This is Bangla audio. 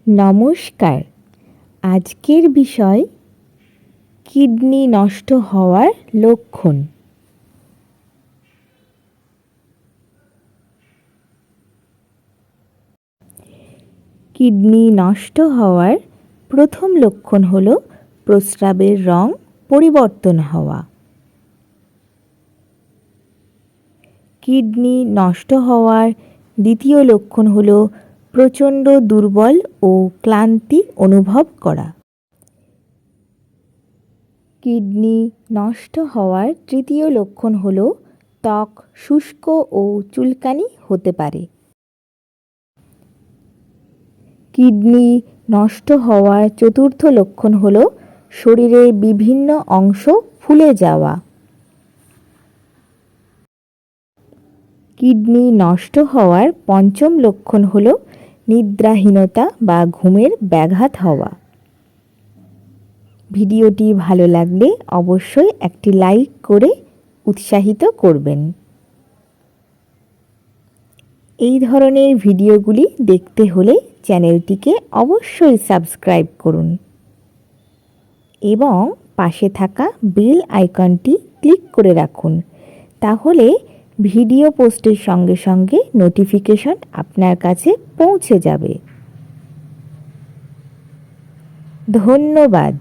নমস্কার। আজকের বিষয় কিডনি নষ্ট হওয়ার লক্ষণ। কিডনি নষ্ট হওয়ার প্রথম লক্ষণ হল প্রস্রাবের রং পরিবর্তন হওয়া। কিডনি নষ্ট হওয়ার দ্বিতীয় লক্ষণ হল প্রচণ্ড দুর্বল ও ক্লান্তি অনুভব করা। কিডনি নষ্ট হওয়ার তৃতীয় লক্ষণ হল ত্বক শুষ্ক ও চুলকানি হতে পারে। কিডনি নষ্ট হওয়ার চতুর্থ লক্ষণ হল শরীরের বিভিন্ন অংশ ফুলে যাওয়া। কিডনি নষ্ট হওয়ার পঞ্চম লক্ষণ হল নিদ্রাহীনতা বা ঘুমের ব্যাঘাত হওয়া। ভিডিওটি ভালো লাগলে অবশ্যই একটি লাইক করে উৎসাহিত করবেন। এই ধরনের ভিডিওগুলি দেখতে হলে চ্যানেলটিকে অবশ্যই সাবস্ক্রাইব করুন এবং পাশে থাকা বেল আইকনটি ক্লিক করে রাখুন। তাহলে ভিডিও পোস্টের সঙ্গে সঙ্গে নোটিফিকেশন আপনার কাছে পৌঁছে যাবে। ধন্যবাদ।